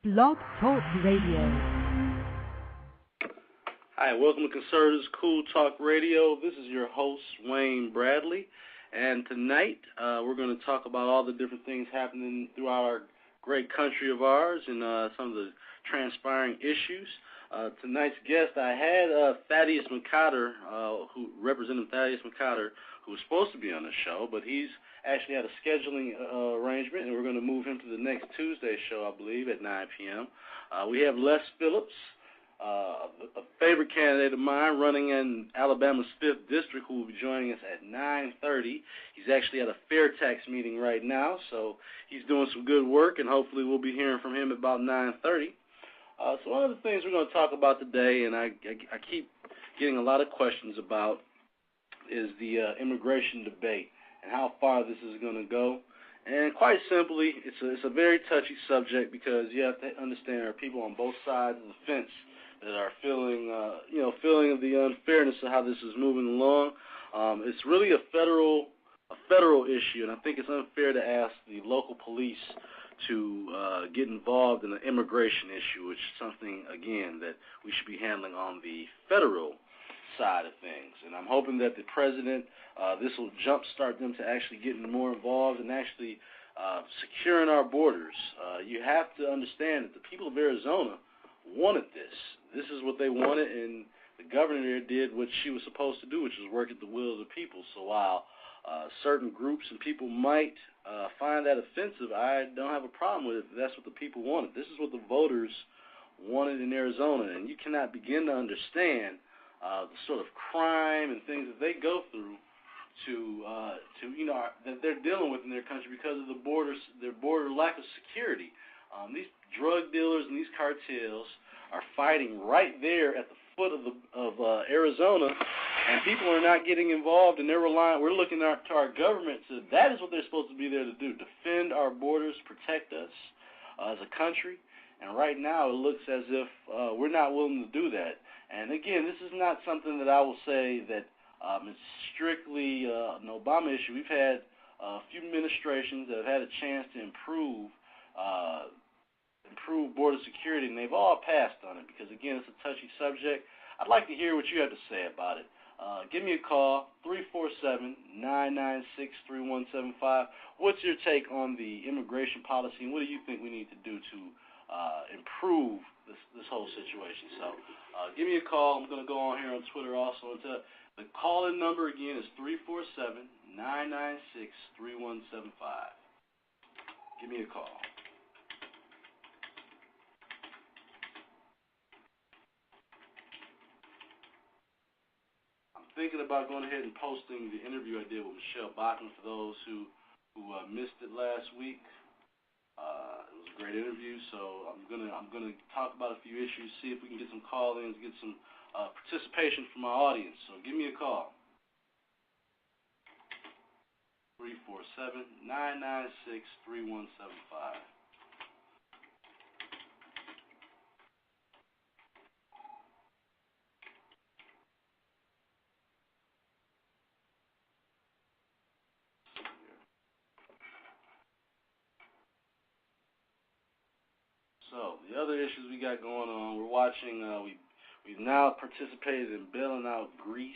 Blog Talk Radio. Hi, welcome to Conservatives Cool Talk Radio. This is your host, Wayne Bradley, and tonight we're going to talk about all the different things happening throughout our great country of ours and some of the transpiring issues. Tonight's guest, I had Thaddeus McCotter, Representative Thaddeus McCotter, who was supposed to be on the show, but he's actually had a scheduling arrangement, and we're going to move him to the next Tuesday show, I believe, at 9 p.m. We have Les Phillip, a favorite candidate of mine, running in Alabama's 5th District, who will be joining us at 9:30. He's actually at a fair tax meeting right now, so he's doing some good work, and hopefully we'll be hearing from him about 9:30. So one of the things we're going to talk about today, and I keep getting a lot of questions about, is the immigration debate and how far this is going to go. And quite simply, it's a very touchy subject because you have to understand there are people on both sides of the fence that are feeling of the unfairness of how this is moving along. It's really a federal issue, and I think it's unfair to ask the local police to get involved in an immigration issue, which is something, again, that we should be handling on the federal side of things. And I'm hoping that the president, this will jumpstart them to actually getting more involved and actually securing our borders. You have to understand that the people of Arizona wanted this. This is what they wanted, and the governor there did what she was supposed to do, which was work at the will of the people. So while certain groups and people might find that offensive, I don't have a problem with it. That's what the people wanted. This is what the voters wanted in Arizona, and you cannot begin to understand the sort of crime and things that they go through that they're dealing with in their country because of their border lack of security. These drug dealers and these cartels are fighting right there at the foot of Arizona, and people are not getting involved, and they're relying. We're looking to our government to that is what they're supposed to be there to do: defend our borders, protect us as a country. And right now, it looks as if we're not willing to do that. And again, this is not something that I will say that it's strictly an Obama issue. We've had a few administrations that have had a chance to improve border security, and they've all passed on it because, again, it's a touchy subject. I'd like to hear what you have to say about it. Give me a call, 347-996-3175. What's your take on the immigration policy, and what do you think we need to do to improve this whole situation? So give me a call. I'm going to go on here on Twitter also. The call-in number, again, is 347-996-3175. Give me a call. I'm thinking about going ahead and posting the interview I did with Michelle Bachman for those who missed it last week. It was a great interview, so I'm gonna talk about a few issues, see if we can get some call-ins, get some participation from my audience. So give me a call. 347-996-3175. So the other issues we got going on, we're watching. We've now participated in bailing out Greece.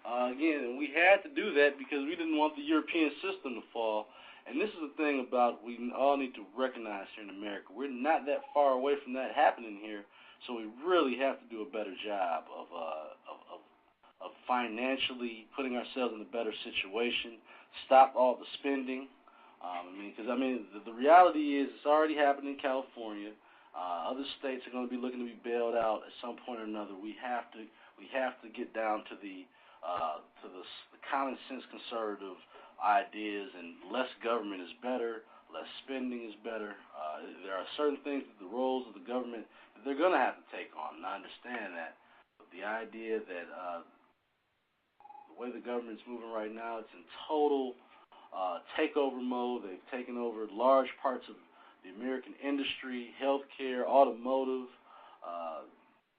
Again, and we had to do that because we didn't want the European system to fall. And this is the thing about we all need to recognize here in America. We're not that far away from that happening here, so we really have to do a better job of financially putting ourselves in a better situation. Stop all the spending. The reality is it's already happened in California. Other states are going to be looking to be bailed out at some point or another. We have to get down to the common sense conservative ideas, and less government is better, less spending is better. There are certain things that the roles of the government that they're going to have to take on, and I understand that. But the idea that the way the government's moving right now, it's in total takeover mode. They've taken over large parts of the American industry, healthcare, automotive,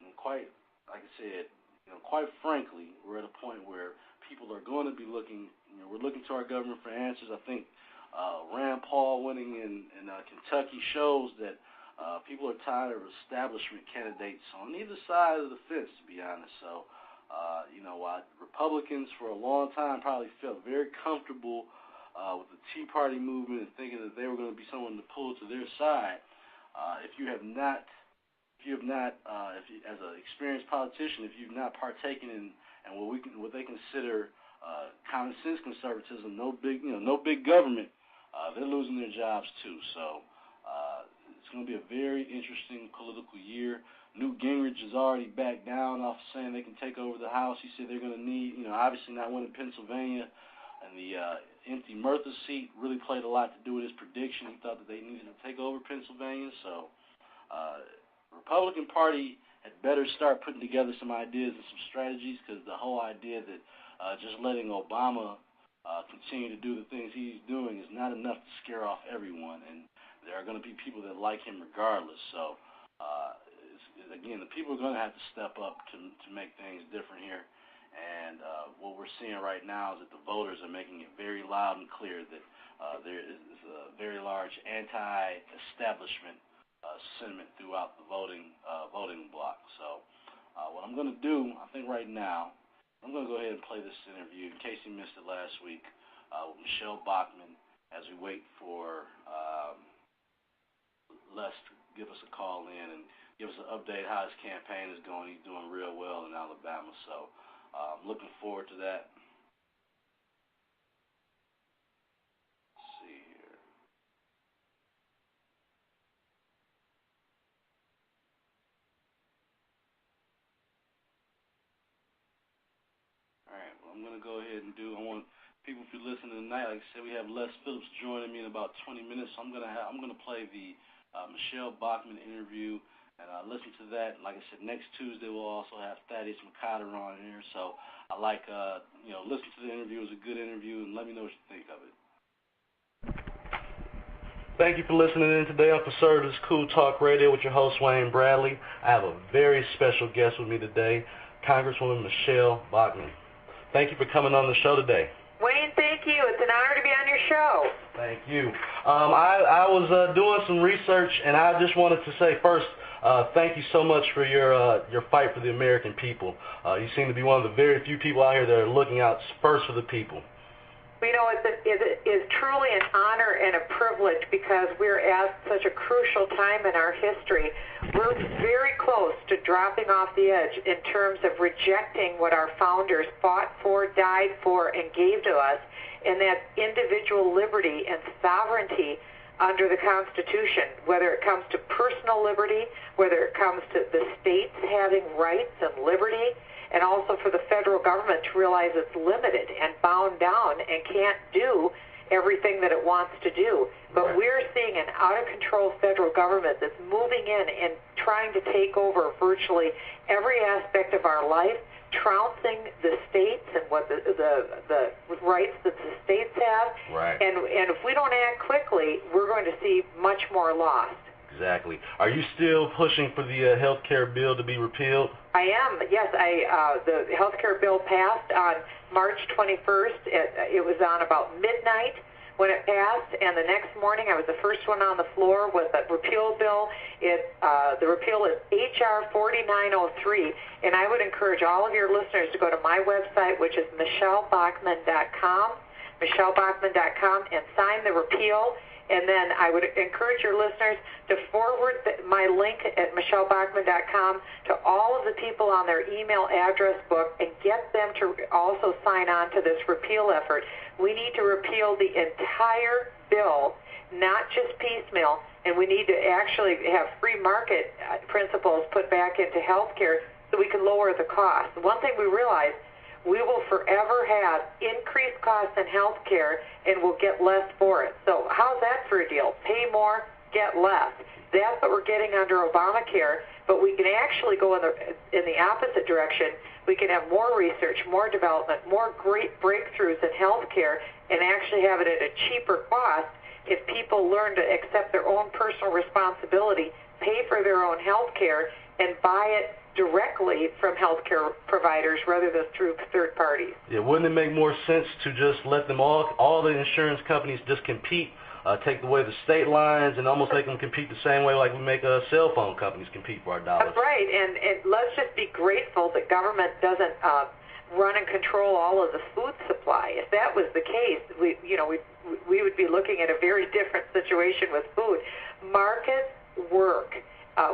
and quite frankly, we're at a point where people are going to be looking. We're looking to our government for answers. I think Rand Paul winning in Kentucky shows that People are tired of establishment candidates on either side of the fence, to be honest. So, while Republicans for a long time probably felt very comfortable with the Tea Party movement and thinking that they were going to be someone to pull to their side, if you, as an experienced politician, if you've not partaken in what they consider common sense conservatism, no big government, they're losing their jobs too. So it's going to be a very interesting political year. Newt Gingrich is already back down off saying they can take over the House. He said they're going to need, obviously not winning Pennsylvania, and the empty Murtha seat really played a lot to do with his prediction. He thought that they needed to take over Pennsylvania. So the Republican Party had better start putting together some ideas and some strategies, because the whole idea that just letting Obama continue to do the things he's doing is not enough to scare off everyone, and there are going to be people that like him regardless. So, again, the people are going to have to step up to make things different here, and what we're seeing right now is that the voters are making it very loud and clear that there is a very large anti-establishment sentiment throughout the voting bloc. So what I'm going to do, I think right now, I'm going to go ahead and play this interview in case you missed it last week with Michelle Bachmann, as we wait for Les to give us a call in and give us an update how his campaign is going. He's doing real well in Alabama, so I'm looking forward to that. Let's see here. All right, well, I'm going to go ahead and I want people, if you're listening tonight, like I said, we have Les Phillip joining me in about 20 minutes, so I'm going to play the Michelle Bachmann interview, and listen to that. Like I said, next Tuesday we'll also have Thaddeus McCotter on here, so I like, listen to the interview. It was a good interview, and let me know what you think of it. Thank you for listening in today on Conservatives Cool Talk Radio with your host, Wayne Bradley. I have a very special guest with me today, Congresswoman Michelle Bachmann. Thank you for coming on the show today. Wayne, thank you. It's an honor to be on your show. Thank you. I was doing some research, and I just wanted to say first, thank you so much for your fight for the American people. You seem to be one of the very few people out here that are looking out first for the people. It is truly an honor and a privilege, because we're at such a crucial time in our history. We're very close to dropping off the edge in terms of rejecting what our founders fought for, died for, and gave to us, and that individual liberty and sovereignty under the Constitution, whether it comes to personal liberty, whether it comes to the states having rights and liberty, and also for the federal government to realize it's limited and bound down and can't do everything that it wants to do. But we're seeing an out-of-control federal government that's moving in and trying to take over virtually every aspect of our life, trouncing the states and what the rights that the states have. Right. And if we don't act quickly, we're going to see much more lost. Exactly. Are you still pushing for the health care bill to be repealed? I am, yes. The health care bill passed on March 21st. It was on about midnight when it passed, and the next morning I was the first one on the floor with a repeal bill. The repeal is H.R. 4903, and I would encourage all of your listeners to go to my website, which is michellebachmann.com, and sign the repeal. And then I would encourage your listeners to forward my link at michellebachmann.com to all of the people on their email address book and get them to also sign on to this repeal effort. We need to repeal the entire bill, not just piecemeal, and we need to actually have free market principles put back into health care so we can lower the cost. One thing we realize, we will forever have increased costs in health care, and we'll get less for it. So how's that for a deal? Pay more, get less. That's what we're getting under Obamacare, but we can actually go in the opposite direction. We can have more research, more development, more great breakthroughs in health care, and actually have it at a cheaper cost if people learn to accept their own personal responsibility, pay for their own health care, and buy it directly from healthcare providers rather than through third parties. Yeah, wouldn't it make more sense to just let them all the insurance companies just compete take away the state lines and almost make them compete the same way like we make cell phone companies compete for our dollars. That's right, and let's just be grateful that government doesn't run and control all of the food supply. If that was the case, we would be looking at a very different situation with food. Markets work.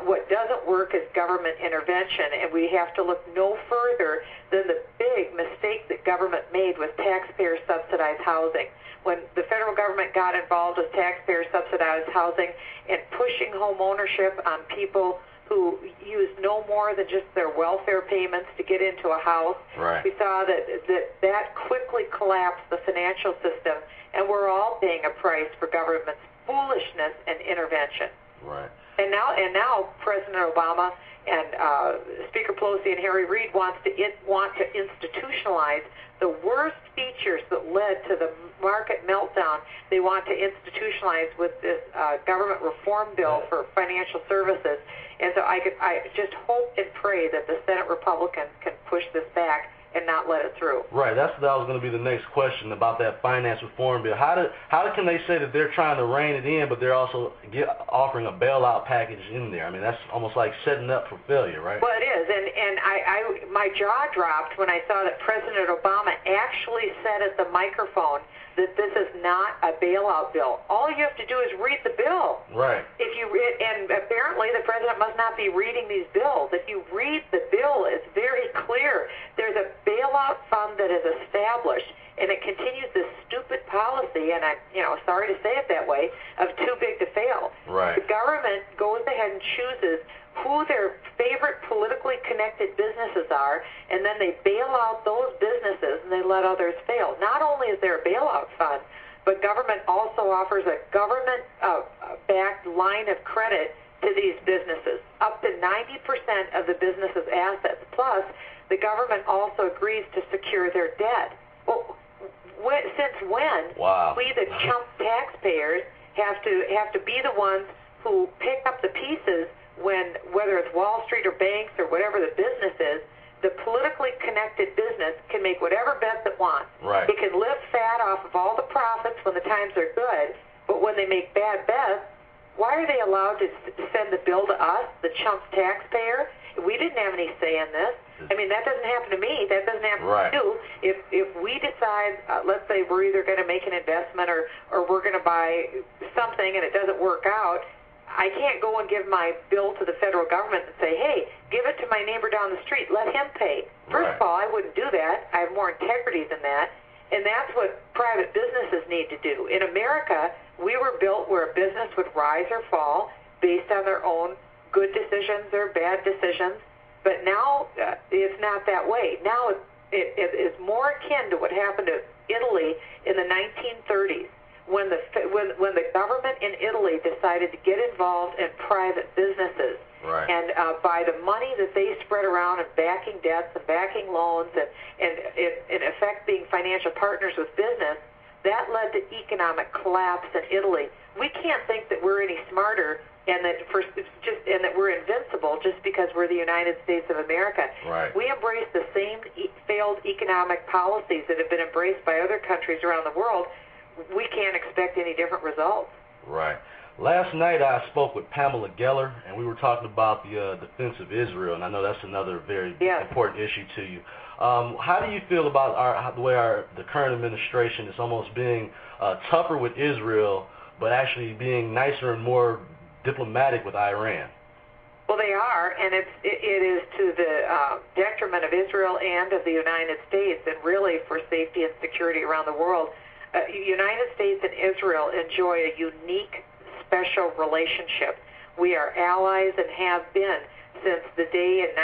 What doesn't work is government intervention, and we have to look no further than the big mistake that government made with taxpayer-subsidized housing. When the federal government got involved with taxpayer-subsidized housing and pushing home ownership on people who used no more than just their welfare payments to get into a house, right. We saw that quickly collapsed the financial system, and we're all paying a price for government's foolishness and intervention. Right. And now President Obama and Speaker Pelosi and Harry Reid want to institutionalize the worst features that led to the market meltdown. They want to institutionalize with this government reform bill for financial services. And so I just hope and pray that the Senate Republicans can push this back and not let it through. Right. That was going to be the next question about that finance reform bill. How can they say that they're trying to rein it in, but they're also offering a bailout package in there? I mean, that's almost like setting up for failure, right? Well, it is, and my jaw dropped when I saw that President Obama actually said at the microphone that this is not a bailout bill. All you have to do is read the bill. Right. And apparently the president must not be reading these bills. If you read the bill, it's very clear. There's a bailout fund that is established, and it continues this stupid policy, and I'm sorry to say it that way, of too big to fail. Right. The government goes ahead and chooses who their favorite politically connected businesses are, and then they bail out those businesses and they let others fail. Not only is there a bailout fund, but government also offers a government-backed line of credit to these businesses, up to 90% of the business's assets. Plus, the government also agrees to secure their debt. Well, since when? Wow. We, the chump taxpayers, have to be the ones who pick up the pieces when, whether it's Wall Street or banks or whatever the business is, the politically connected business can make whatever bets it wants. Right. It can live fat off of all the profits when the times are good, but when they make bad bets, why are they allowed to send the bill to us, the chump taxpayer? We didn't have any say in this. I mean, that doesn't happen to me. That doesn't happen right. to you. If we decide, let's say we're either going to make an investment or we're going to buy something and it doesn't work out, I can't go and give my bill to the federal government and say, hey, give it to my neighbor down the street. Let him pay. First of all, I wouldn't do that. I have more integrity than that. And that's what private businesses need to do. In America, we were built where a business would rise or fall based on their own good decisions or bad decisions. But now it's not that way. Now it is more akin to what happened to Italy in the 1930s. When the government in Italy decided to get involved in private businesses, right. and by the money that they spread around and backing debts and backing loans and in effect being financial partners with business, that led to economic collapse in Italy. We can't think that we're any smarter and that we're invincible just because we're the United States of America. Right. We embrace the same failed economic policies that have been embraced by other countries around the world. We can't expect any different results. Right. Last night I spoke with Pamela Geller, and we were talking about the defense of Israel, and I know that's another very important issue to you. How do you feel about the way the current administration is almost being tougher with Israel, but actually being nicer and more diplomatic with Iran? Well, they are, and it is to the detriment of Israel and of the United States, and really for safety and security around the world. United States and Israel enjoy a unique, special relationship. We are allies and have been since the day in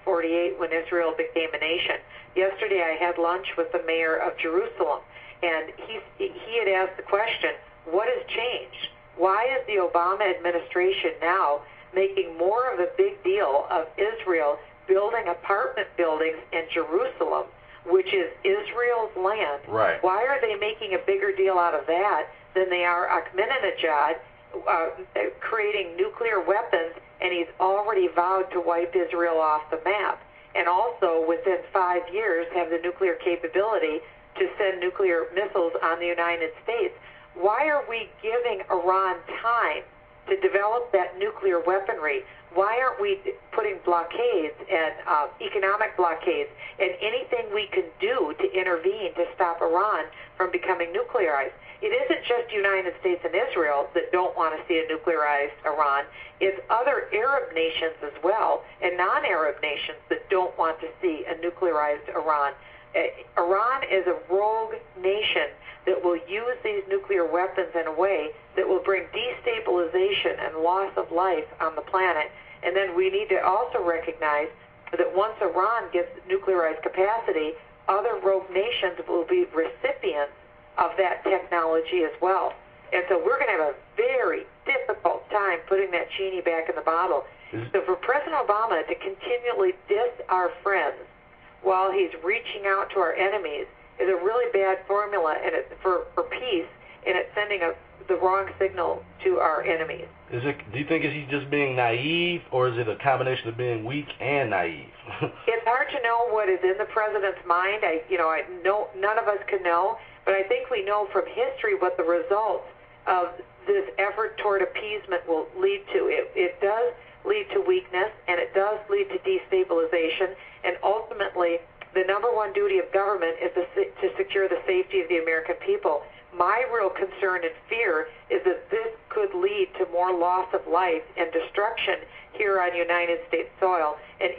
1948 when Israel became a nation. Yesterday I had lunch with the mayor of Jerusalem, and he had asked the question, what has changed? Why is the Obama administration now making more of a big deal of Israel building apartment buildings in Jerusalem, which is Israel's land? Right. Why are they making a bigger deal out of that than they are Ahmadinejad creating nuclear weapons, and he's already vowed to wipe Israel off the map, and also within 5 years have the nuclear capability to send nuclear missiles on the United States? why are we giving Iran time to develop that nuclear weaponry? Why aren't we putting blockades and economic blockades and anything we can do to intervene to stop Iran from becoming nuclearized? It isn't just the United States and Israel that don't want to see a nuclearized Iran. It's other Arab nations as well and non-Arab nations that don't want to see a nuclearized Iran. Iran is a rogue nation that will use these nuclear weapons in a way that will bring destabilization and loss of life on the planet. And then we need to also recognize that once Iran gets nuclearized capacity, other rogue nations will be recipients of that technology as well. And so we're going to have a very difficult time putting that genie back in the bottle. So for President Obama to continually diss our friends while he's reaching out to our enemies is a really bad formula and for peace, and it's sending the wrong signal to our enemies. Do you think he's just being naive, or is it a combination of being weak and naive? It's hard to know what is in the president's mind. None of us can know, but I think we know from history what the results of this effort toward appeasement will lead to. It does lead to weakness, and it does lead to destabilization, and ultimately the number one duty of government is to secure the safety of the American people. My real concern and fear is that this could lead to more loss of life and destruction here on United States soil and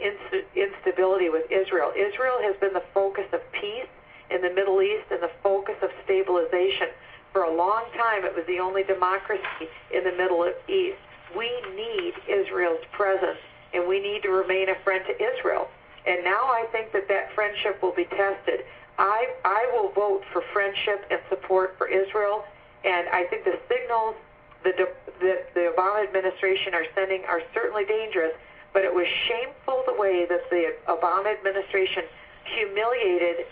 instability with Israel. Israel has been the focus of peace in the Middle East and the focus of stabilization. For a long time, it was the only democracy in the Middle East. We need Israel's presence, and we need to remain a friend to Israel. And now I think that friendship will be tested. I will vote for friendship and support for Israel, and I think the signals that the Obama administration are sending are certainly dangerous, but it was shameful the way that the Obama administration humiliated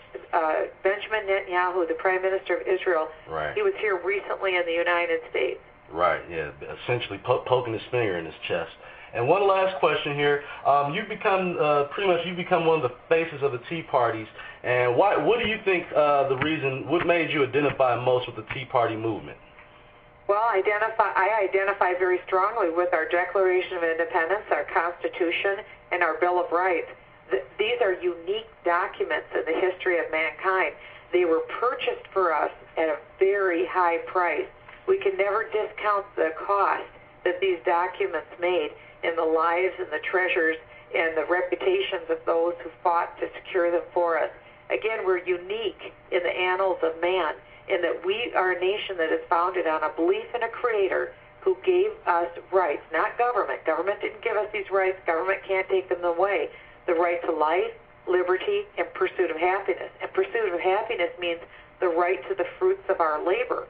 Benjamin Netanyahu, the Prime Minister of Israel. Right. He was here recently in the United States. Right, yeah, essentially poking his finger in his chest. And one last question here. You've become one of the faces of the Tea Parties. And what do you think what made you identify most with the Tea Party movement? Well, I identify very strongly with our Declaration of Independence, our Constitution, and our Bill of Rights. These are unique documents in the history of mankind. They were purchased for us at a very high price. We can never discount the cost that these documents made in the lives and the treasures and the reputations of those who fought to secure them for us. Again, we're unique in the annals of man in that we are a nation that is founded on a belief in a creator who gave us rights, not government. Government didn't give us these rights. Government can't take them away. The right to life, liberty, and pursuit of happiness. And pursuit of happiness means the right to the fruits of our labor.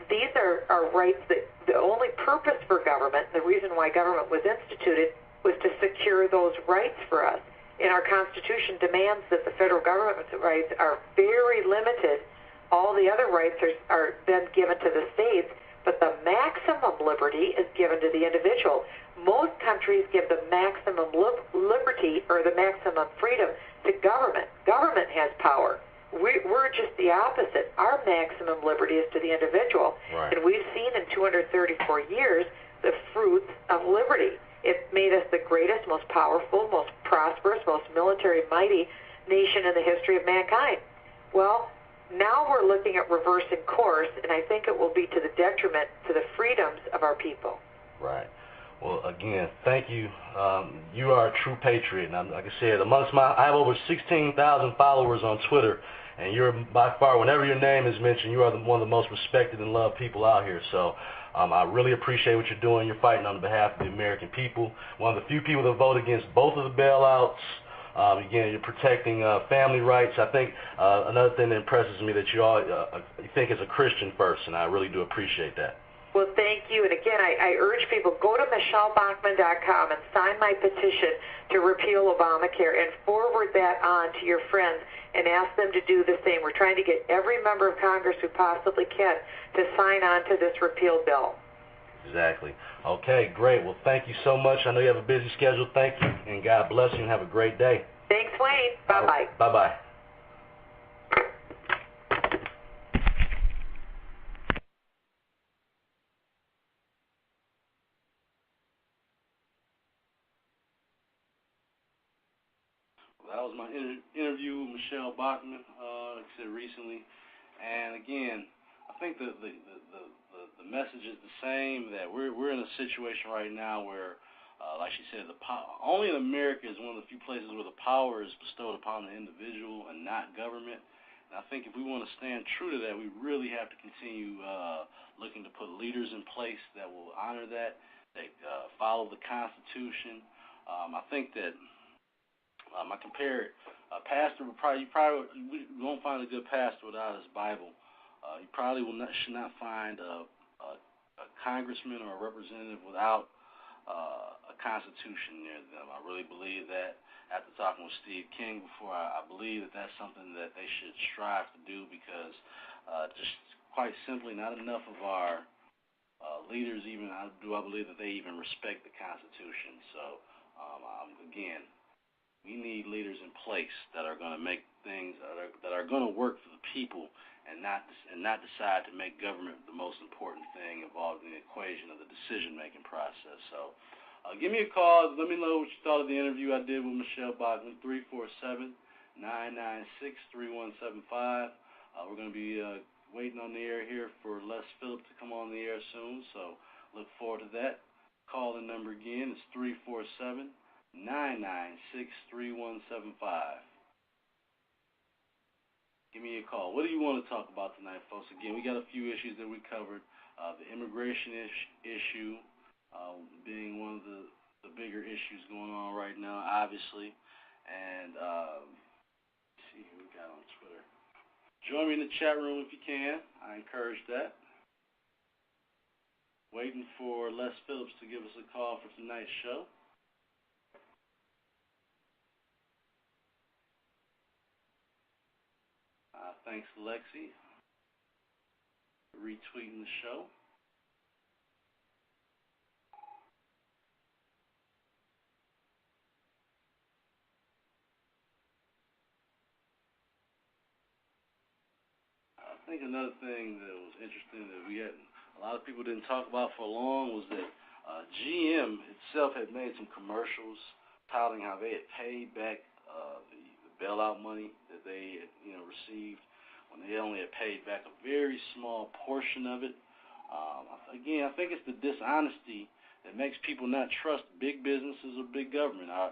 These are rights that the only purpose for government, the reason why government was instituted, was to secure those rights for us. And our Constitution demands that the federal government's rights are very limited. All the other rights are then given to the states, but the maximum liberty is given to the individual. Most countries give the maximum liberty or the maximum freedom to government. Government has power. We're just the opposite. Our maximum liberty is to the individual. Right. And we've seen in 234 years the fruits of liberty. It made us the greatest, most powerful, most prosperous, most military mighty nation in the history of mankind. Well, now we're looking at reversing course, and I think it will be to the detriment to the freedoms of our people. Right. Well, again, thank you. You are a true patriot. And like I said, I have over 16,000 followers on Twitter, and you're by far, whenever your name is mentioned, you are one of the most respected and loved people out here. So I really appreciate what you're doing. You're fighting on behalf of the American people. One of the few people that vote against both of the bailouts. Again, you're protecting family rights. I think another thing that impresses me that you think as a Christian first, and I really do appreciate that. Well, thank you. And again, I urge people, go to michellebachmann.com and sign my petition to repeal Obamacare and forward that on to your friends and ask them to do the same. We're trying to get every member of Congress who possibly can to sign on to this repeal bill. Exactly. Okay, great. Well, thank you so much. I know you have a busy schedule. Thank you, and God bless you, and have a great day. Thanks, Wayne. Bye-bye. Bye-bye. that was my interview with Michelle Bachmann, like I said recently. And again, I think the message is the same, that we're in a situation right now where, like she said, only in America is one of the few places where the power is bestowed upon the individual and not government. And I think if we want to stand true to that, we really have to continue looking to put leaders in place that will honor that, follow the Constitution. I think that I compare it. A pastor you won't find a good pastor without his Bible. You probably should not find a congressman or a representative without a Constitution near them. I really believe that. After talking with Steve King before, I believe that that's something that they should strive to do, because just quite simply, not enough of our leaders I believe that they even respect the Constitution. So, again, we need leaders in place that are going to make things that are going to work for the people, and not decide to make government the most important thing involved in the equation of the decision-making process. So, give me a call. Let me know what you thought of the interview I did with Michelle Bachmann. 347-996-3175. We're going to be waiting on the air here for Les Phillip to come on the air soon. So, look forward to that. Call the number again. It's 347-996-3175. Give me a call. What do you want to talk about tonight, folks? Again, we got a few issues that we covered. The immigration issue being one of the bigger issues going on right now, obviously. And let's see who we got on Twitter. Join me in the chat room if you can. I encourage that. Waiting for Les Phillips to give us a call for tonight's show. Thanks, Lexi, for retweeting the show. I think another thing that was interesting that a lot of people didn't talk about for long was that GM itself had made some commercials touting how they had paid back the bailout money that they had, received, when they only had paid back a very small portion of it. Again, I think it's the dishonesty that makes people not trust big businesses or big government. I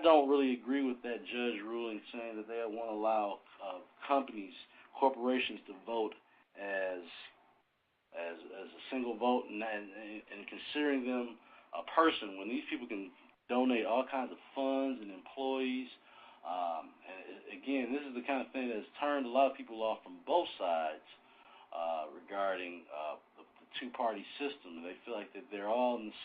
don't really agree with that judge ruling saying that they won't allow corporations to vote as a single vote, and considering them a person when these people can donate all kinds of funds and employees. Again, this is the kind of thing that has turned a lot of people off from both sides regarding the two-party system. They feel like that they're all in the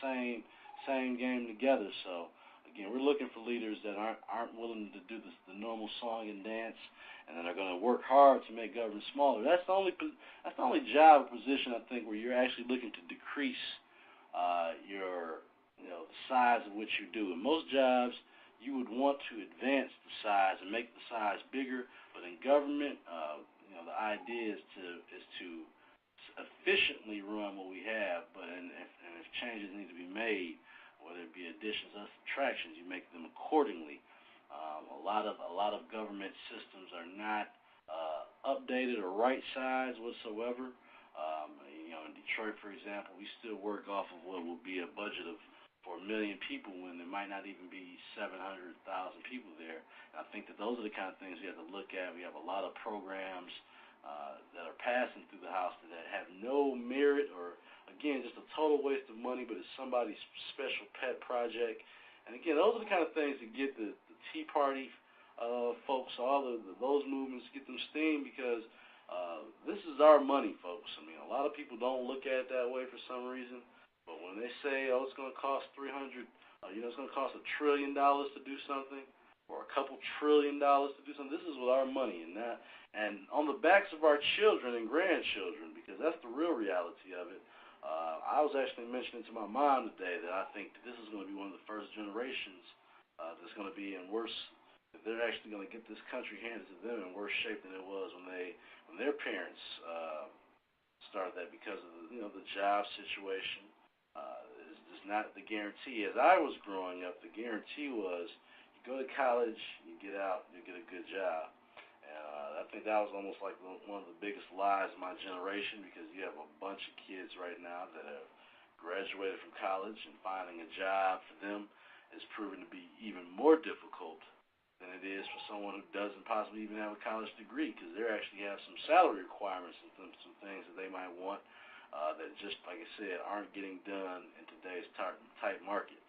same game together. So, again, we're looking for leaders that aren't willing to do the normal song and dance, and that are going to work hard to make government smaller. That's the only job or position, I think, where you're actually looking to decrease the size of what you do. In most jobs, you would want to advance the size and make the size bigger, but in government, the idea is to efficiently run what we have. But if changes need to be made, whether it be additions or subtractions, you make them accordingly. A lot of government systems are not updated or right-sized whatsoever. In Detroit, for example, we still work off of what will be a budget for 1 million people when there might not even be 700,000 people there. And I think that those are the kind of things we have to look at. We have a lot of programs that are passing through the House that have no merit, or, again, just a total waste of money, but it's somebody's special pet project. And, again, those are the kind of things that get the Tea Party folks, those movements, get them steam, because this is our money, folks. I mean, a lot of people don't look at it that way for some reason. But when they say, it's going to cost it's going to cost $1 trillion to do something, or a couple $1 trillion to do something, this is with our money, and on the backs of our children and grandchildren, because that's the real reality of it. I was actually mentioning to my mom today that I think that this is going to be one of the first generations that's going to be in worse. They're actually going to get this country handed to them in worse shape than it was when their parents started that, because of the job situation. It's not the guarantee. As I was growing up, the guarantee was you go to college, you get out, you get a good job. And I think that was almost like one of the biggest lies of my generation, because you have a bunch of kids right now that have graduated from college, and finding a job for them is proven to be even more difficult than it is for someone who doesn't possibly even have a college degree, because they actually have some salary requirements and some things that they might want that just, like I said, aren't getting done in today's tight market.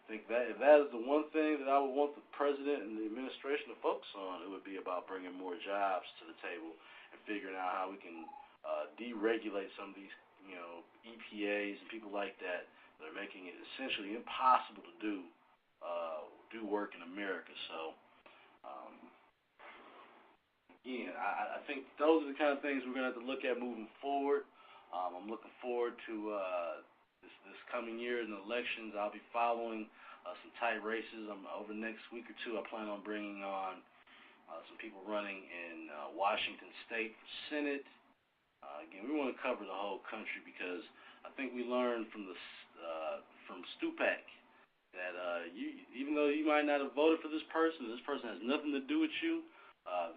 I think that if that is the one thing that I would want the president and the administration to focus on, it would be about bringing more jobs to the table and figuring out how we can deregulate some of these, EPAs and people like that that are making it essentially impossible to do work in America. So, again, I think those are the kind of things we're going to have to look at moving forward. I'm looking forward to this coming year in the elections. I'll be following some tight races. Over the next week or two, I plan on bringing on some people running in Washington State for Senate. Again, we want to cover the whole country, because I think we learned from Stupak that even though you might not have voted for this person has nothing to do with you.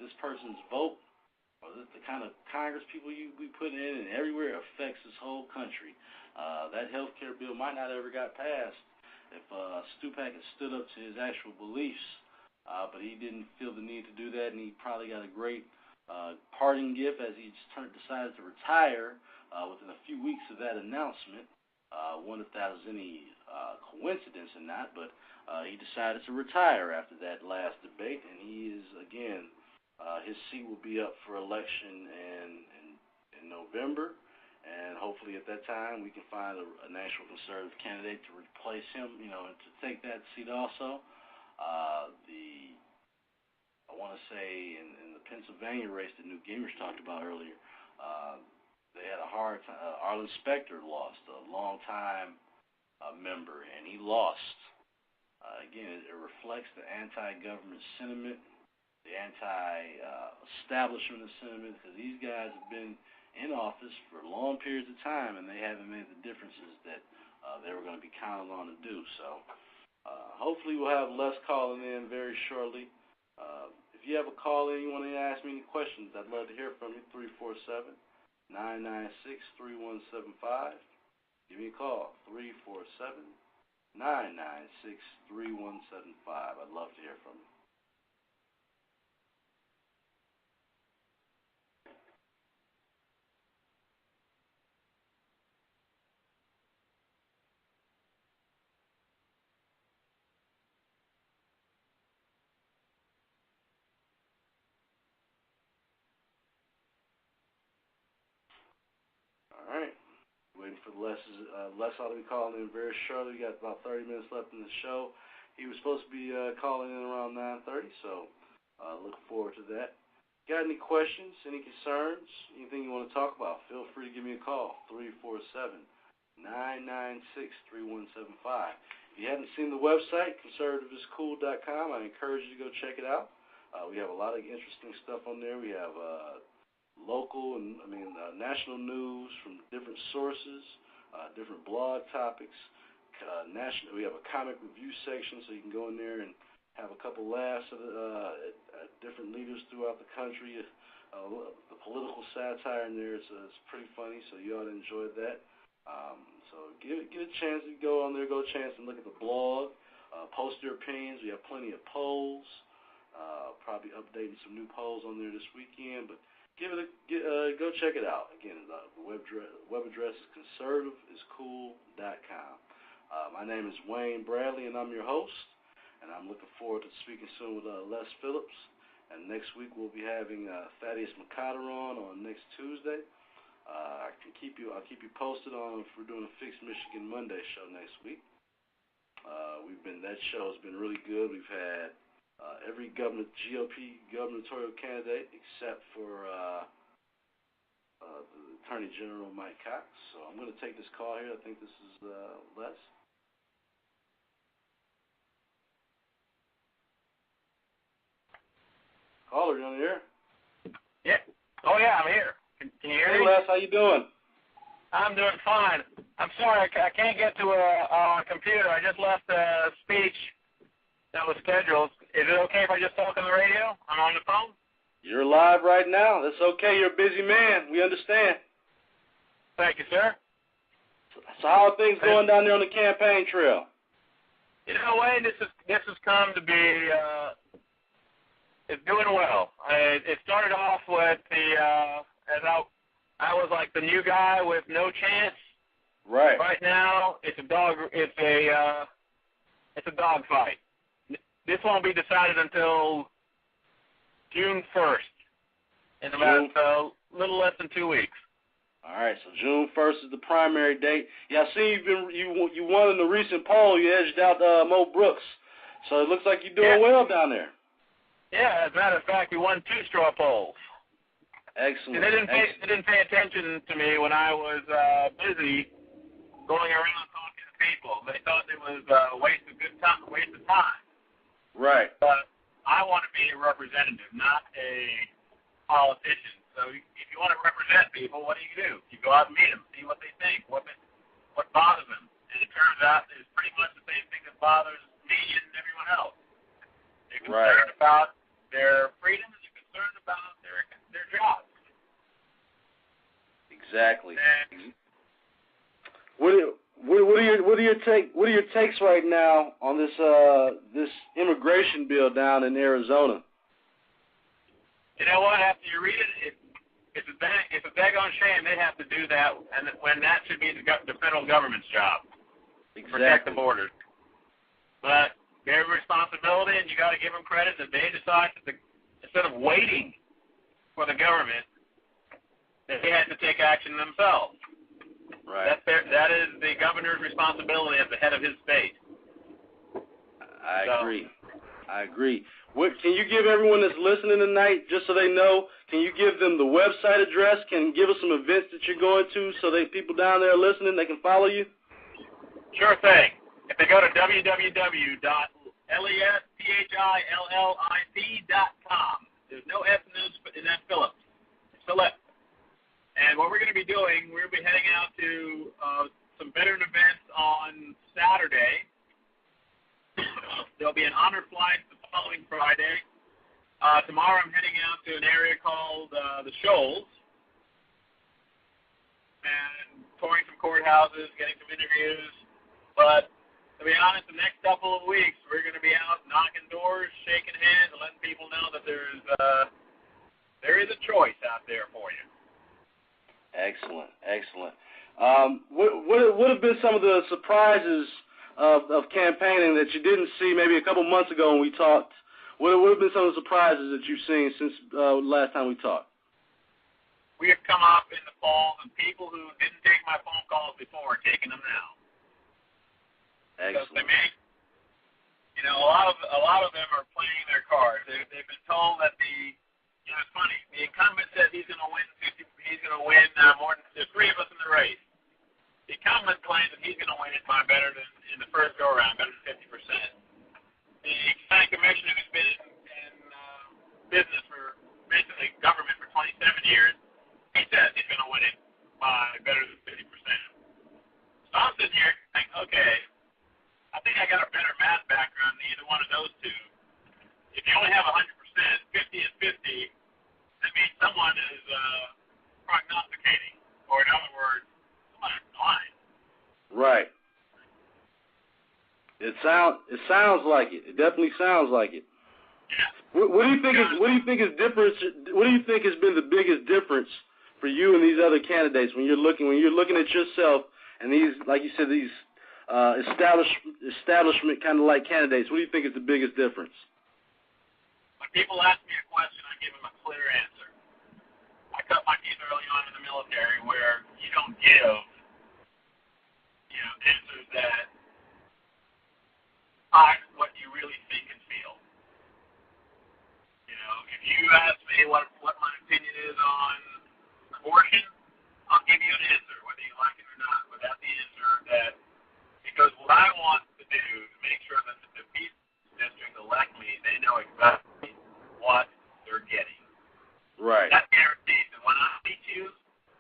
This person's vote, or the kind of Congress people we put in and everywhere, affects this whole country. That health care bill might not have ever got passed if Stupak had stood up to his actual beliefs, but he didn't feel the need to do that, and he probably got a great parting gift as he decided to retire within a few weeks of that announcement. Wonder if that was any coincidence or not, but he decided to retire after that last debate, and he is, again, his seat will be up for election in November, and hopefully at that time we can find a national conservative candidate to replace him, and to take that seat also. I want to say in the Pennsylvania race that Newt Gingrich talked about earlier, they had a hard time. Arlen Specter lost, a long-time member, and he lost. Again, it reflects the anti-government sentiment, the anti-establishment sentiment, because these guys have been in office for long periods of time, and they haven't made the differences that they were going to be counted on to do. So hopefully we'll have Les calling in very shortly. If you have a call in, you want to ask me any questions, I'd love to hear from you. 347-996-3175. Give me a call, 347-996-3175. I'd love to hear from you. All right. Waiting for Les ought to be calling in very shortly. We got about 30 minutes left in the show. He was supposed to be calling in around 9:30, so looking forward to that. Got any questions, any concerns, anything you want to talk about, feel free to give me a call, 347-996-3175. If you haven't seen the website, conservativeiscool.com, I encourage you to go check it out. We have a lot of interesting stuff on there. We have local and national news from different sources, different blog topics. We have a comic review section, so you can go in there and have a couple laughs at different leaders throughout the country. The political satire in there is pretty funny, so you ought to enjoy that. So get a chance to go on there, go a chance and look at the blog, post your opinions. We have plenty of polls. Probably updating some new polls on there this weekend, but go check it out. Again, the web address is conservativeiscool.com. My name is Wayne Bradley, and I'm your host, and I'm looking forward to speaking soon with Les Phillips. And next week we'll be having Thaddeus McCotter on next Tuesday. I'll keep you posted on if we're doing a Fixed Michigan Monday show next week. That show has been really good. We've had every GOP gubernatorial candidate except for the Attorney General Mike Cox. So I'm going to take this call here. I think this is Les. Caller, you on the air? Yeah. Oh yeah, I'm here. Can you hear me? Hey Les, how you doing? I'm doing fine. I'm sorry, I can't get to a computer. I just left a speech that was scheduled. Is it okay if I just talk on the radio? I'm on the phone? You're live right now. That's okay. You're a busy man. We understand. Thank you, sir. So how are things going down there on the campaign trail? You know, Wayne, this has come to be, it's doing well. It started off with as I was like the new guy with no chance. Right. Right now, it's a dog fight. This won't be decided until June 1st, in about a little less than 2 weeks. All right, so June 1st is the primary date. Yeah, I see you won in the recent poll. You edged out Mo Brooks, so it looks like you're doing well down there. Yeah, as a matter of fact, we won 2 straw polls. Excellent. And they didn't pay attention to me when I was busy going around talking to people. They thought it was a waste of time. Right. But I want to be a representative, not a politician. So if you want to represent people, what do? You go out and meet them, see what they think, what bothers them. And it turns out it's pretty much the same thing that bothers me and everyone else. They're concerned about their freedom, and they're concerned about their jobs. Exactly. And What are your takes right now on this immigration bill down in Arizona? You know what? After you read it, it's a daggone shame they have to do that, and when that should be the federal government's job. Exactly. Protect the borders. But they have a responsibility, and you got to give them credit that they decide that instead of waiting for the government, they had to take action themselves. Right. That is the governor's responsibility as the head of his state. I agree. Can you give everyone that's listening tonight, just so they know, can you give them the website address? Can you give us some events that you're going to so that people down there listening, they can follow you? Sure thing. If they go to www.lespillic.com, there's no S in that Phillip. It's Phillip. And what we're going to be doing, we'll be heading out to some veteran events on Saturday. There'll be an honor flight the following Friday. Tomorrow I'm heading out to an area called the Shoals and touring some courthouses, getting some interviews. But to be honest, the next couple of weeks we're going to be out knocking doors, shaking hands, and letting people know that there is a choice out there for you. Excellent. What have been some of the surprises of campaigning that you didn't see maybe a couple months ago when we talked? What have been some of the surprises that you've seen since last time we talked? We have come up in the polls, and people who didn't take my phone calls before are taking them now. Excellent. Because they make, a lot of them are playing their cards. They've been told that it's funny. The incumbent says he's going to win 50. He's going to win more than there's 3 of us in the race. The incumbent claims that he's going to win it by better than in the first go around, better than 50%. The county commissioner who's been in business for basically government for 27 years, he says he's going to win it by better than 50%. So I'm sitting here thinking, okay, I think I got a better math background than either one of those two. If you only have 100%, 50 is 50, that means someone is prognosticating, or in other words, someone is blind. Right. It sounds like it. It definitely sounds like it. Yeah. What do you think is different? What do you think has been the biggest difference for you and these other candidates when you're looking at yourself and these, like you said, these establishment kind of like candidates? What do you think is the biggest difference? When people ask me a question, I give them a clear answer. I cut my teeth early on in the military where you don't give, answers that are what you really think and feel. If you ask me what my opinion is on abortion, I'll give you an answer, whether you like it or not. But that's the answer because what I want to do is make sure that the people district elect me, they know exactly what they're getting. Right. That guarantees that when I meet you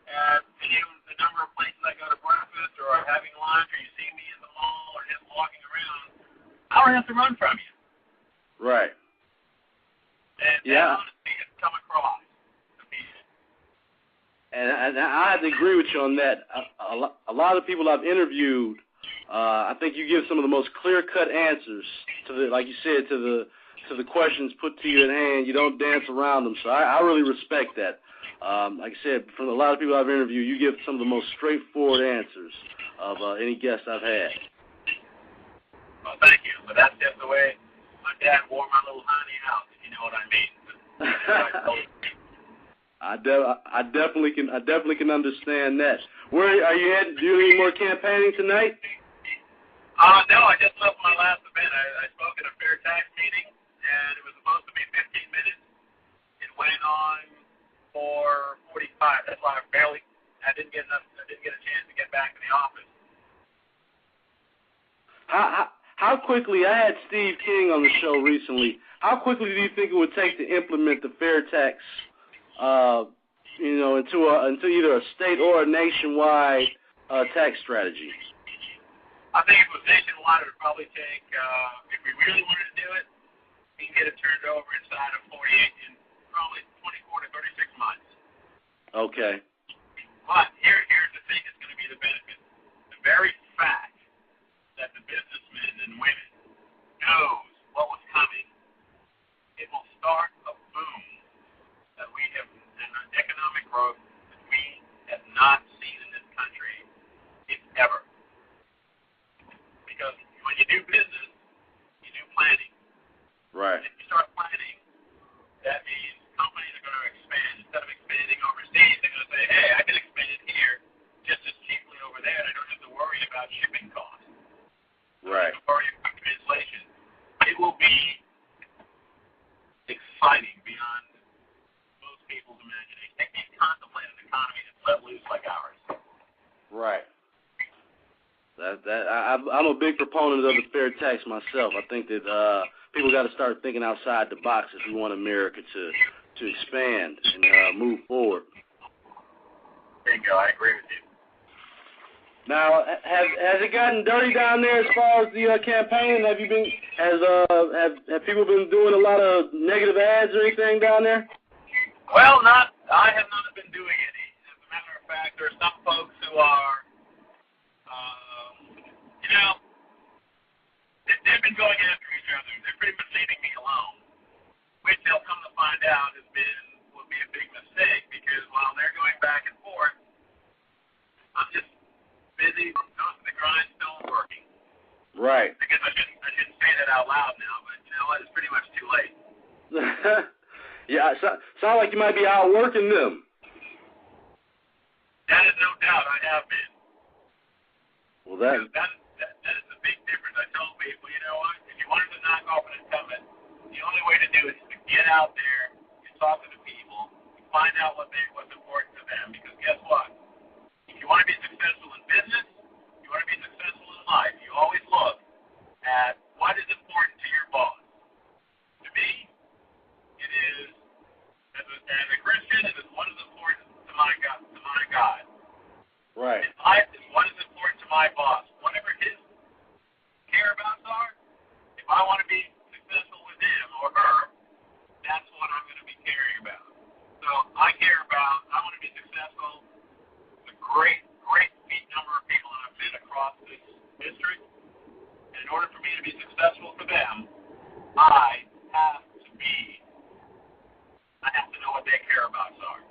at any of the number of places I go to breakfast or having lunch or you see me in the mall or just walking around, I don't have to run from you. Right. And yeah. honesty has come across to me. And I have to agree with you on that. A lot of people I've interviewed, I think you give some of the most clear-cut answers to the, like you said, to the questions put to you at hand. You don't dance around them. So I really respect that. Like I said, from a lot of people I've interviewed, you give some of the most straightforward answers of any guest I've had. Well, thank you. But that's just the way my dad wore my little honey out, if you know what I mean. I definitely can understand that. Where are you heading? Do you do any more campaigning tonight? No, I just left my last event. I spoke at a fair tax meeting, and it was supposed to be 15 minutes. It went on for 45. That's why I didn't get a chance to get back to the office. How quickly, I had Steve King on the show recently, how quickly do you think it would take to implement the fair tax, into either a state or a nationwide tax strategy? I think if it was nationwide, it would probably take, if we really wanted to do it, we can get it turned over inside of 48 in probably 24 to 36 months. Okay. But here's the thing that's going to be the benefit. The very fact that the businessmen and women knows what was coming, it will start a boom that we have, and an economic growth that we have not seen in this country, if ever. Because when you do business, you do planning. Right. If you start planning, that means companies are going to expand. Instead of expanding overseas, they're going to say, hey, I can expand it here just as cheaply over there, and I don't have to worry about shipping costs. Right. I don't have to worry about translation. It will be exciting beyond most people's imagination. They can't contemplate an economy that's let loose like ours. Right. I'm a big proponent of the fair tax myself. I think that people got to start thinking outside the box if we want America to expand and move forward. There you go. I agree with you. Now, has it gotten dirty down there as far as the campaign? Have people been doing a lot of negative ads or anything down there? Well, I have not been doing any. As a matter of fact, there are some folks who are, they've been going after each other. They're pretty much leaving me alone, which they'll come to find out will be a big mistake, because while they're going back and forth, I'm just busy, nose to the grindstone, working. Right. I guess I shouldn't say that out loud now, but you know what? It's pretty much too late. Yeah, sound like you might be outworking them. That is no doubt. I have been. Well, that is the big difference. I told people, you know what? If you wanted to knock off an incumbent, the only way to do it is to get out there and talk to the people, find out what's important to them. Because guess what? If you want to be successful in business, you want to be successful in life, you always look at what is important to your boss. To me, it is, as a Christian, it is what is important to my God. Right. In life is what is important to my boss. Whatever his care abouts are, if I want to be successful with him or her, that's what I'm going to be caring about. So I want to be successful with a great number of people that I've met across this district. And in order for me to be successful for them, I have to know what their care abouts are.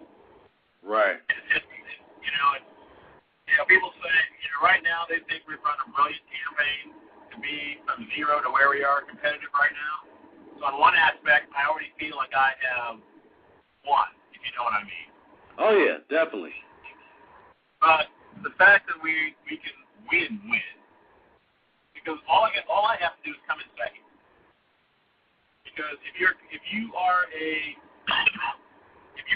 Right. It's just, people say, right now they think we've run a brilliant campaign to be from zero to where we are competitive right now. So on one aspect, I already feel like I have won, if you know what I mean. Oh, yeah, definitely. But the fact that we can win, because all I have to do is come in second. Because if you've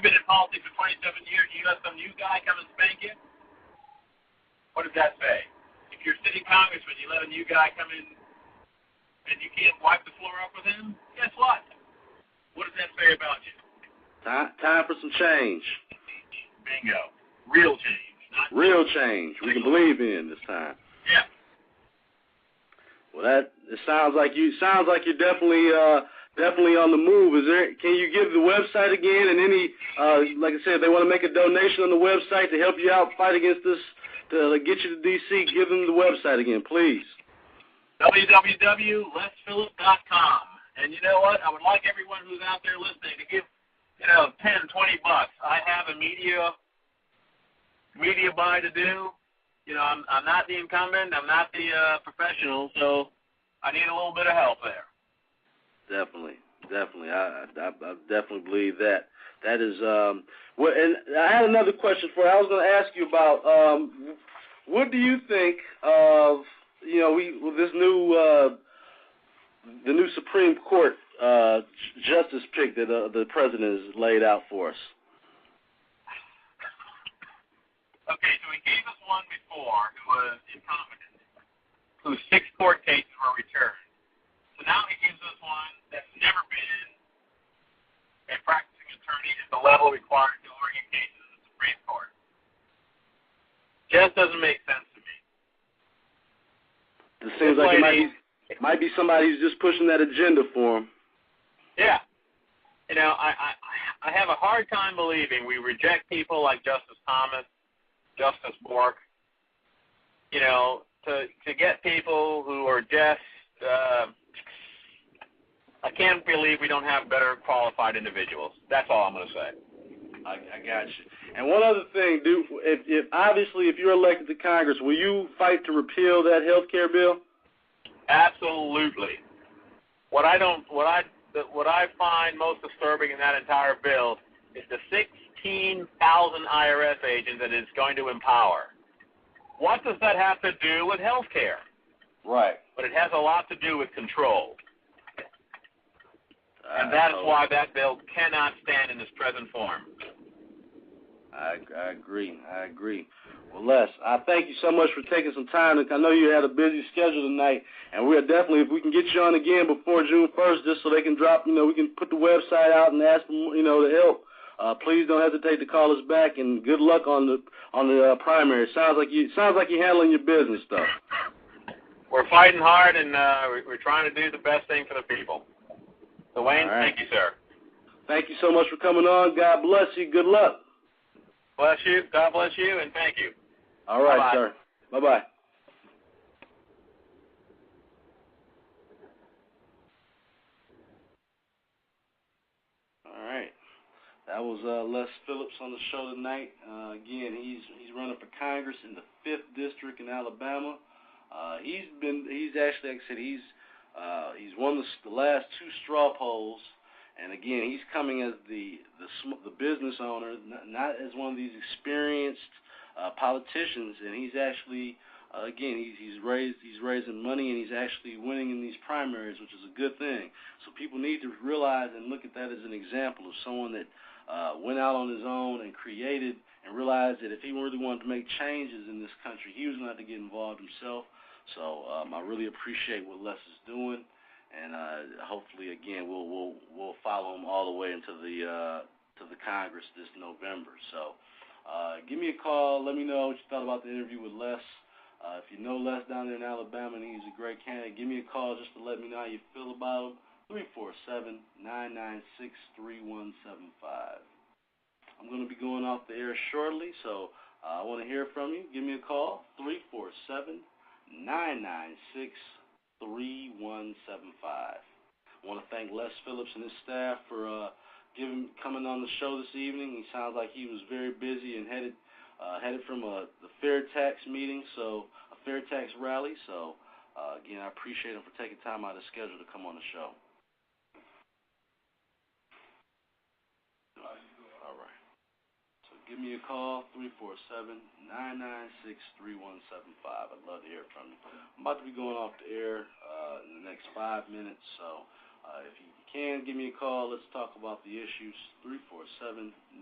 been in politics for 27 years, you got some new guy come and spank you, what does that say? If you're a city congressman, you let a new guy come in and you can't wipe the floor up with him, guess what? What does that say about you? Time for some change. Bingo. Real change. Not real change. We can believe in this time. Yeah. Well, it sounds like you're definitely definitely on the move. Can you give the website again and any, like I said, if they want to make a donation on the website to help you out fight against this, to get you to D.C., give them the website again, please. www.lesphillip.com. And you know what? I would like everyone who's out there listening to give, $10, $20. I have a media buy to do. I'm not the incumbent. I'm not the professional, so I need a little bit of help there. Definitely. I definitely believe that. That is, and I had another question for you. I was going to ask you about what do you think of, with this new, the new Supreme Court justice pick that the president has laid out for us? Okay, so he gave us one before who was incompetent, whose 6 court cases were returned. So now he gives us one that's never been a practicing attorney at the level required to argue cases in the Supreme Court. Just doesn't make sense to me. It seems like it might be somebody who's just pushing that agenda for him. Yeah. I have a hard time believing we reject people like Justice Thomas, Justice Bork, to get people who are just, I can't believe we don't have better qualified individuals. That's all I'm going to say. I got you. And one other thing, dude, if you're elected to Congress, will you fight to repeal that health care bill? Absolutely. What I find most disturbing in that entire bill is the 16,000 IRS agents that it's going to empower. What does that have to do with health care? Right. But it has a lot to do with control. And that is why that bill cannot stand in its present form. I agree. Well, Les, I thank you so much for taking some time. I know you had a busy schedule tonight, and we are definitely, if we can get you on again before June 1st, just so they can drop, we can put the website out and ask them, to help. Please don't hesitate to call us back, and good luck on the primary. Sounds like you're handling your business stuff. We're fighting hard, and we're trying to do the best thing for the people. So, Wayne, Thank you, sir. Thank you so much for coming on. God bless you. Good luck. Bless you. God bless you, and thank you. All right, Bye-bye. sir. Bye-bye. All right. That was Les Phillips on the show tonight. Again, he's running for Congress in the 5th District in Alabama. He's actually, like I said, he's won the last 2 straw polls. And again, he's coming as the business owner, not as one of these experienced politicians. And he's actually, again, he's raising money, and he's actually winning in these primaries, which is a good thing. So people need to realize and look at that as an example of someone that went out on his own and created and realized that if he really wanted to make changes in this country, he was going to have to get involved himself. So I really appreciate what Les is doing. And hopefully, again, we'll follow him all the way into the Congress this November. So give me a call. Let me know what you thought about the interview with Les. If you know Les down there in Alabama and he's a great candidate, give me a call just to let me know how you feel about him. 347-996-3175. I'm going to be going off the air shortly, so I want to hear from you. Give me a call, 347-996-3175. I want to thank Les Phillips and his staff for coming on the show this evening. He sounds like he was very busy and headed from the fair tax meeting, so a fair tax rally. So again, I appreciate him for taking time out of his schedule to come on the show. All right. So give me a call, 347-996-3175. I'd love to hear from you. I'm about to be going off the air in the next 5 minutes, so if you can, give me a call. Let's talk about the issues,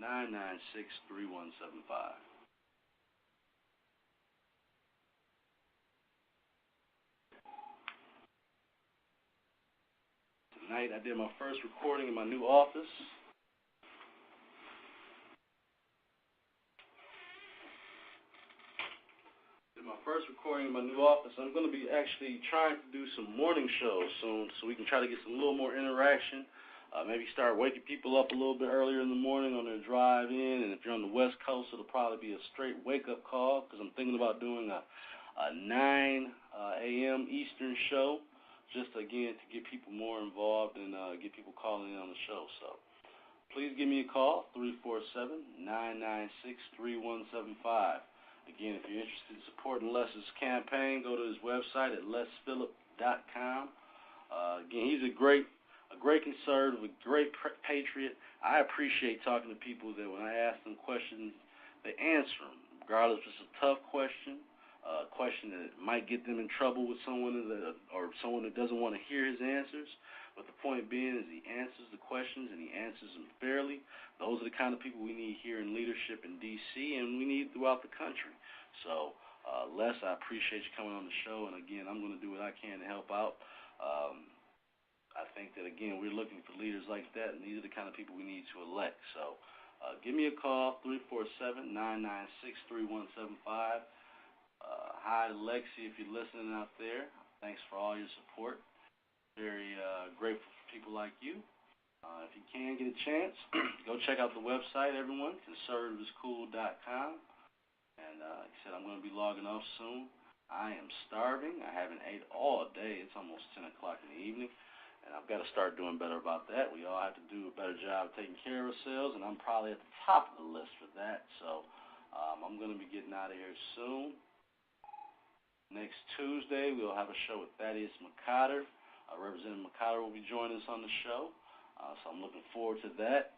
347-996-3175. Tonight I did my first recording in my new office. Did my first first recording in my new office. I'm going to be actually trying to do some morning shows soon so we can try to get some little more interaction. Maybe start waking people up a little bit earlier in the morning on their drive in. And if you're on the West Coast, it'll probably be a straight wake-up call because I'm thinking about doing a 9 a.m. Eastern show just, again, to get people more involved and get people calling in on the show. So please give me a call, 347-996-3175. Again, if you're interested in supporting Les's campaign, go to his website at lesphillip.com. Again, he's a great conservative, a great patriot. I appreciate talking to people that when I ask them questions, they answer them, regardless if it's a tough question, a question that might get them in trouble with someone that doesn't want to hear his answers. But the point being is he answers the questions and he answers them fairly. Those are the kind of people we need here in leadership in D.C. and we need throughout the country. So, Les, I appreciate you coming on the show, and again, I'm going to do what I can to help out. I think that, again, we're looking for leaders like that, and these are the kind of people we need to elect. So give me a call, 347-996-3175. Hi, Lexi, if you're listening out there. Thanks for all your support. Very grateful for people like you. If you can get a chance, go check out the website, everyone, conservativescool.com. And like I said, I'm going to be logging off soon. I am starving. I haven't ate all day. It's almost 10 o'clock in the evening. And I've got to start doing better about that. We all have to do a better job of taking care of ourselves, and I'm probably at the top of the list for that. So I'm going to be getting out of here soon. Next Tuesday, we'll have a show with Thaddeus McCotter. Representative McCotter will be joining us on the show. So I'm looking forward to that.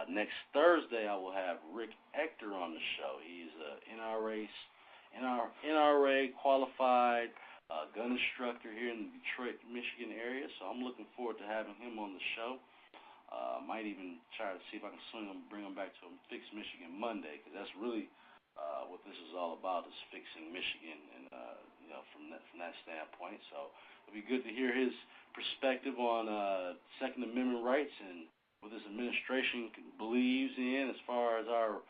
Next Thursday, I will have Rick Ector on the show. He's an NRA qualified gun instructor here in the Detroit, Michigan area. So I'm looking forward to having him on the show. Might even try to see if I can swing him, bring him back to Fix Michigan Monday, because that's really what this is all about, is fixing Michigan, and from that standpoint. So it'll be good to hear his perspective on Second Amendment rights and what this administration believes in as far as our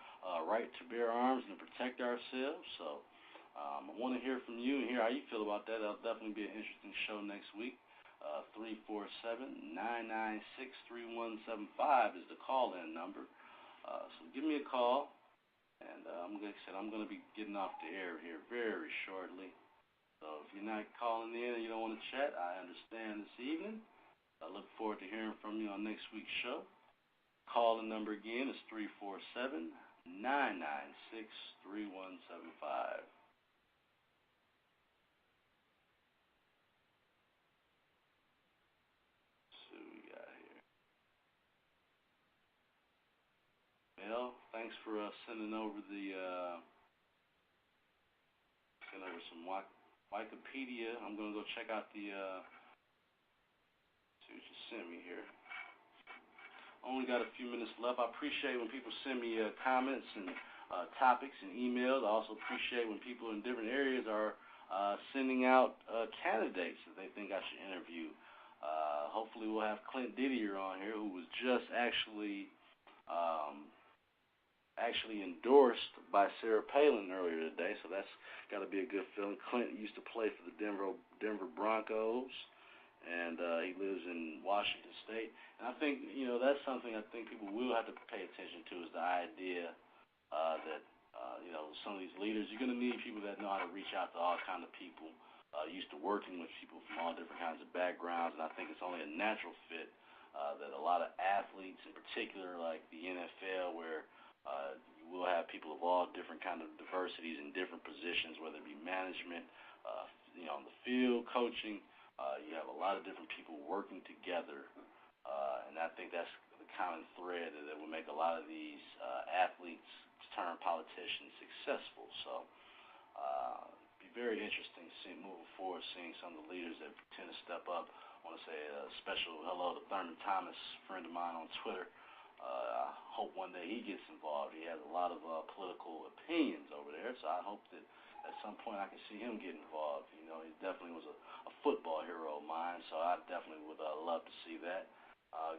right to bear arms and to protect ourselves. So I want to hear from you and hear how you feel about that. That'll definitely be an interesting show next week. 347-996-3175 is the call-in number. So give me a call, and like I said, I'm going to be getting off the air here very shortly. So if you're not calling in and you don't want to chat, I understand this evening. I look forward to hearing from you on next week's show. Call-in number again is 347-996-3175. So we got here. Well, thanks for sending over some Wikipedia. I'm going to go check out see what you sent me here. Only got a few minutes left. I appreciate when people send me comments and topics and emails. I also appreciate when people in different areas are sending out candidates that they think I should interview. Hopefully we'll have Clint Didier on here, who was just actually endorsed by Sarah Palin earlier today, so that's got to be a good feeling. Clint used to play for the Denver Broncos, and he lives in Washington State. And I think, that's something I think people will have to pay attention to, is the idea that, some of these leaders, you're going to need people that know how to reach out to all kinds of people, used to working with people from all different kinds of backgrounds, and I think it's only a natural fit that a lot of athletes, in particular, like the NFL, where you will have people of all different kind of diversities in different positions, whether it be management, on the field, coaching. You have a lot of different people working together, and I think that's the common thread that will make a lot of these athletes turn politicians successful. So it'd be very interesting moving forward, seeing some of the leaders that tend to step up. I want to say a special hello to Thurman Thomas, a friend of mine on Twitter. I hope one day he gets involved. He has a lot of political opinions over there, so I hope that at some point I can see him get involved. He definitely was a football hero of mine, so I definitely would love to see that.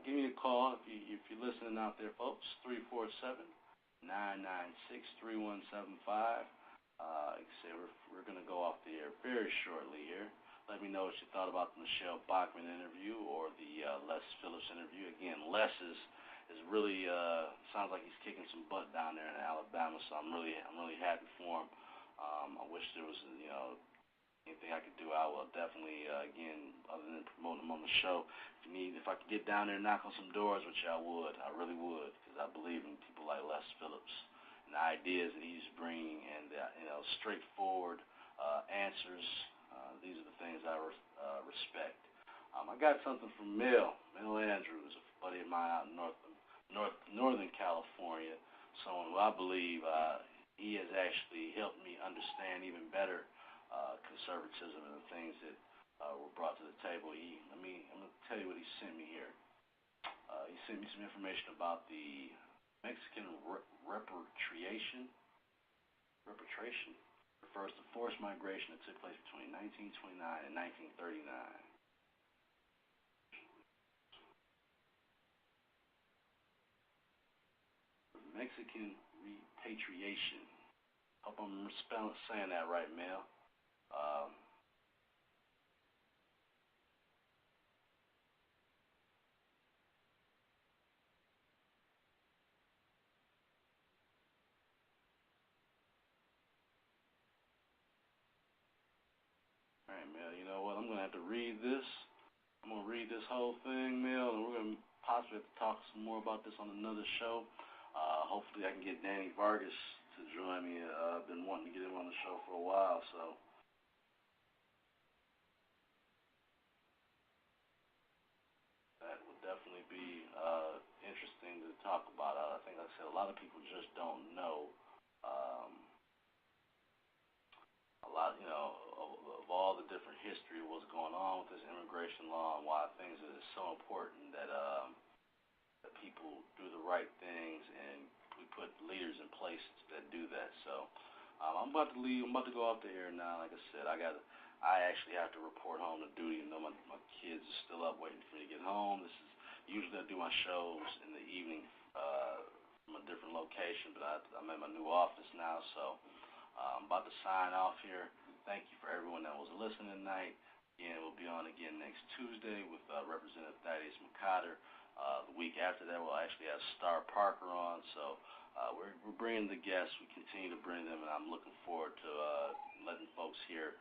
Give me a call if you're listening out there, folks, 347-996-3175. Like I say, we're going to go off the air very shortly here. Let me know what you thought about the Michelle Bachmann interview or the Les Phillips interview. Again, Les is really sounds like he's kicking some butt down there in Alabama, so I'm really happy for him. I wish there was anything I could do. I will definitely again, other than promoting him on the show, if I could get down there and knock on some doors, which I would, I really would, because I believe in people like Les Phillips and the ideas that he's bringing and the straightforward answers. These are the things I respect. I got something from Mel Andrews, a buddy of mine out in Northern California, someone who I believe he has actually helped me understand even better conservatism and the things that were brought to the table. I'm going to tell you what he sent me here. He sent me some information about the Mexican repatriation refers to forced migration that took place between 1929 and 1939. Mexican repatriation. Hope I'm saying that right, Mel. All right, Mel, you know what? I'm going to have to read this. I'm going to read this whole thing, Mel, and we're going to possibly have to talk some more about this on another show. Hopefully I can get Danny Vargas to join me. I've been wanting to get him on the show for a while, so. That would definitely be interesting to talk about. I think, like I said, a lot of people just don't know a lot, of all the different history of what's going on with this immigration law and why things are so important that that people do the right things and we put leaders in place that do that. So I'm about to leave. I'm about to go off the air now. Like I said, I actually have to report home to duty. My kids are still up waiting for me to get home. This is usually I do my shows in the evening from a different location, but I'm at my new office now, so I'm about to sign off here. Thank you for everyone that was listening tonight. Again, we'll be on again next Tuesday with Representative Thaddeus McCotter. The week after that, we'll actually have Star Parker on. So we're bringing the guests. We continue to bring them, and I'm looking forward to letting folks hear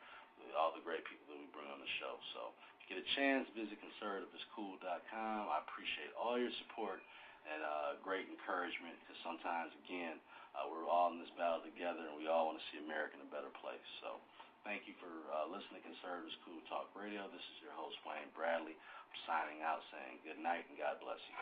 all the great people that we bring on the show. So if you get a chance, visit conservativeiscool.com. I appreciate all your support and great encouragement, because sometimes, again, we're all in this battle together, and we all want to see America in a better place. So thank you for listening to Conservative School Talk Radio. This is your host, Wayne Bradley. I'm signing out saying good night and God bless you.